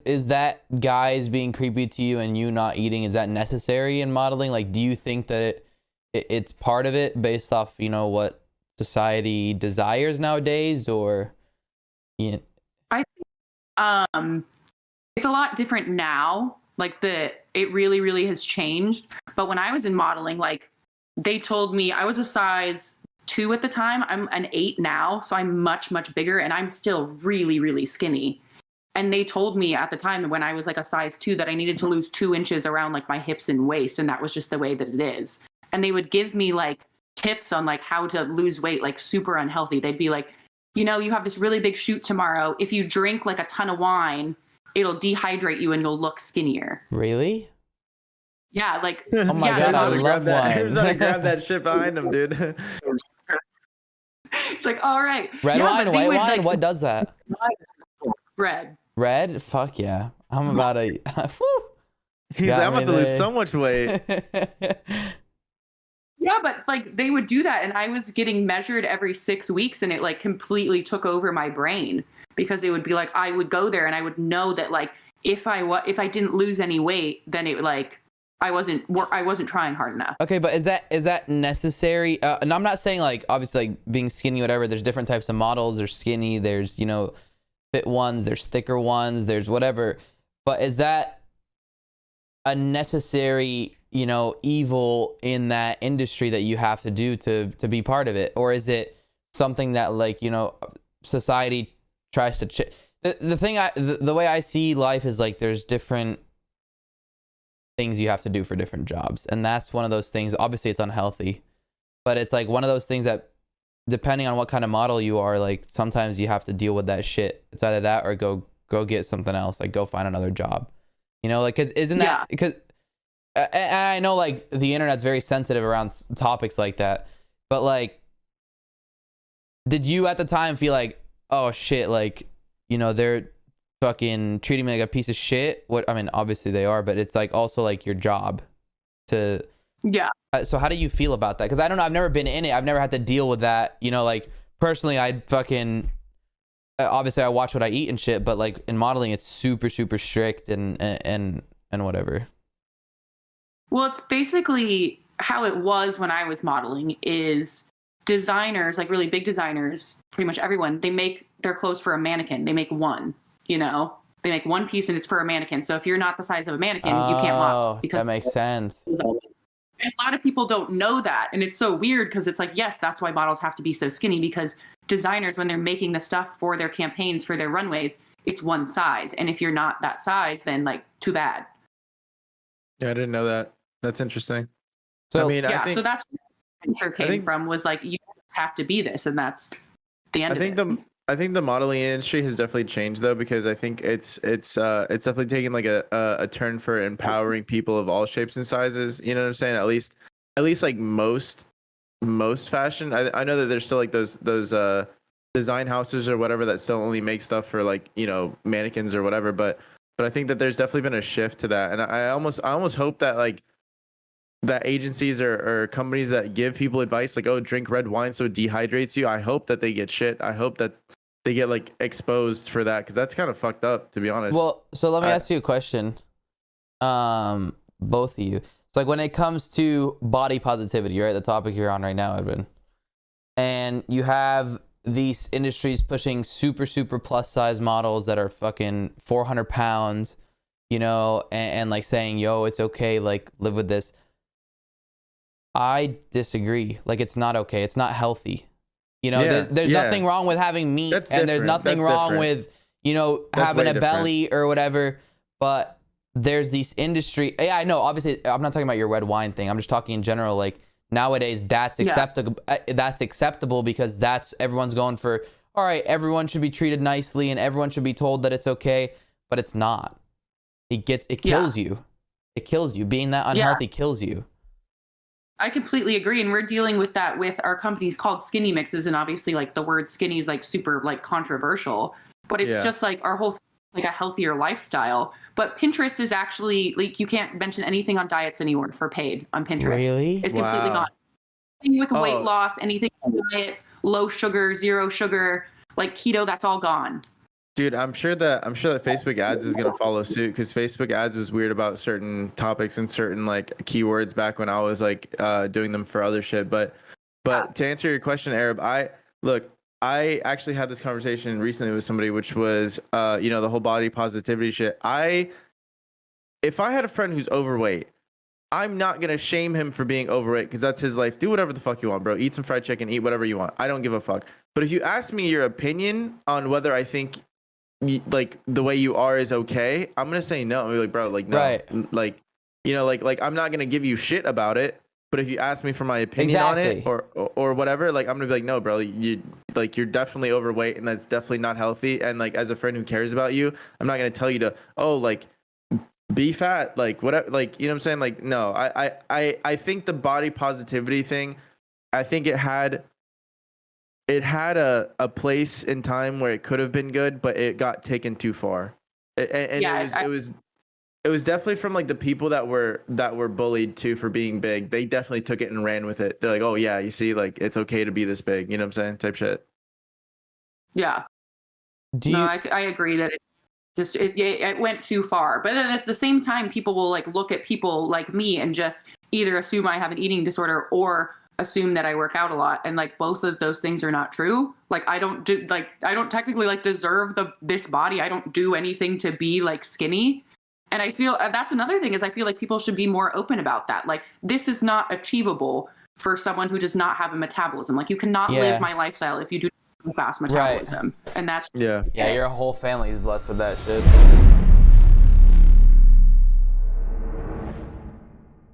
is that guys being creepy to you and you not eating, is that necessary in modeling? Like, do you think that it's part of it based off, you know, what society desires nowadays, or yeah? I think it's a lot different now. Like it really, really has changed. But when I was in modeling, like they told me I was a size 2 at the time. I'm an 8 now, so I'm much, much bigger, and I'm still really, really skinny. And they told me at the time when I was like a size 2 that I needed to lose 2 inches around like my hips and waist, and that was just the way that it is. And they would give me like tips on like how to lose weight, like super unhealthy. They'd be like, you know, you have this really big shoot tomorrow. If you drink like a ton of wine, it'll dehydrate you and you'll look skinnier. Really? Yeah, like oh my yeah, god, I love wine. Here's how to grab that shit behind him, dude. It's like, all right. Red wine, white wine? Like, what does that? Red. Red? Fuck yeah. I'm about to... He's I'm about to lose so much weight. Yeah, but like they would do that, and I was getting measured every 6 weeks, and it like completely took over my brain, because it would be like I would go there and I would know that like if I didn't lose any weight, then it like I wasn't trying hard enough. Okay, but is that necessary? And I'm not saying like obviously like being skinny, whatever. There's different types of models. There's skinny. There's, you know, fit ones. There's thicker ones. There's whatever. But is that a necessary, you know, evil in that industry that you have to do to be part of it, or is it something that like, you know, society tries to the way I see life is like there's different things you have to do for different jobs, and that's one of those things. Obviously it's unhealthy, but it's like one of those things that depending on what kind of model you are, like sometimes you have to deal with that shit. It's either that or go get something else, like go find another job, you know, like because isn't that because I know like the internet's very sensitive around topics like that, but like did you at the time feel like, oh shit, like, you know, they're fucking treating me like a piece of shit? What I mean, obviously they are, but it's like also like your job to so how do you feel about that? Because I don't know, I've never been in it, I've never had to deal with that, you know, like personally I fucking obviously I watch what I eat and shit, but like in modeling it's super strict and whatever. Well, it's basically how it was when I was modeling. Is designers, like really big designers, pretty much everyone, they make their clothes for a mannequin. They make one, you know, they make one piece and it's for a mannequin. So if you're not the size of a mannequin, you can't model. Because that makes sense. A lot of people don't know that. And it's so weird because it's like, yes, that's why models have to be so skinny, because designers, when they're making the stuff for their campaigns, for their runways, it's one size. And if you're not that size, then like too bad. Yeah, I didn't know that. That's interesting. So I mean, yeah, I think, so that's where it came from, was like, you have to be this, and that's the end of it. I think the modeling industry has definitely changed though, because I think it's definitely taken like a turn for empowering people of all shapes and sizes. You know what I'm saying? At least like most fashion. I know that there's still like those design houses or whatever that still only make stuff for like, you know, mannequins or whatever. But I think that there's definitely been a shift to that, and I almost hope that like that agencies or companies that give people advice like, oh, drink red wine so it dehydrates you, I hope that they get shit. I hope that they get like exposed for that, because that's kind of fucked up, to be honest. Well, so let me ask you a question, both of you. So like when it comes to body positivity, right, the topic you're on right now, Edwin, and you have these industries pushing super plus size models that are fucking 400 pounds, you know, and like saying, yo, it's okay, like live with this. I disagree. Like, it's not okay. It's not healthy. You know, there's nothing wrong with having meat, and there's nothing wrong with, you know, having a belly or whatever. But there's these industry. Yeah, I know. Obviously, I'm not talking about your red wine thing. I'm just talking in general. Like nowadays, that's acceptable. That's acceptable because that's everyone's going for. All right, everyone should be treated nicely, and everyone should be told that it's okay. But it's not. It kills you. It kills you. Being that unhealthy kills you. I completely agree, and we're dealing with that with our companies called Skinny Mixes, and obviously like the word skinny is like super like controversial, but it's just like our whole like a healthier lifestyle. But Pinterest is actually like, you can't mention anything on diets anymore for paid on Pinterest. Really? It's completely gone. Anything with weight loss, anything on diet, low sugar, zero sugar, like keto, that's all gone. Dude, I'm sure that Facebook ads is gonna follow suit because Facebook ads was weird about certain topics and certain like keywords back when I was like doing them for other shit. But to answer your question, Arab, I actually had this conversation recently with somebody, which was the whole body positivity shit. If I had a friend who's overweight, I'm not gonna shame him for being overweight because that's his life. Do whatever the fuck you want, bro. Eat some fried chicken, eat whatever you want. I don't give a fuck. But if you ask me your opinion on whether I think like the way you are is okay, I'm gonna say no. I'm gonna be like, bro, like no, Right. like like I'm not gonna give you shit about it. But if you ask me for my opinion on it or whatever, like I'm gonna be like, no, bro, you're definitely overweight and that's definitely not healthy. And like as a friend who cares about you, I'm not gonna tell you to be fat, like whatever, like you know what I'm saying? Like no, I think the body positivity thing, I think it had a place in time where it could have been good, but it got taken too far. It was definitely from like the people that were bullied too for being big. They definitely took it and ran with it. They're like, oh yeah, you see, like it's okay to be this big. You know what I'm saying? Type shit. Yeah. I agree that it went too far. But then at the same time, people will like look at people like me and just either assume I have an eating disorder or assume that I work out a lot, and like both of those things are not true. Like I don't technically like deserve this body. I don't do anything to be like skinny. And I feel that's another thing is I feel like people should be more open about that. Like this is not achievable for someone who does not have a metabolism. Like you cannot live my lifestyle if you do fast metabolism. Right. And that's your whole family is blessed with that shit.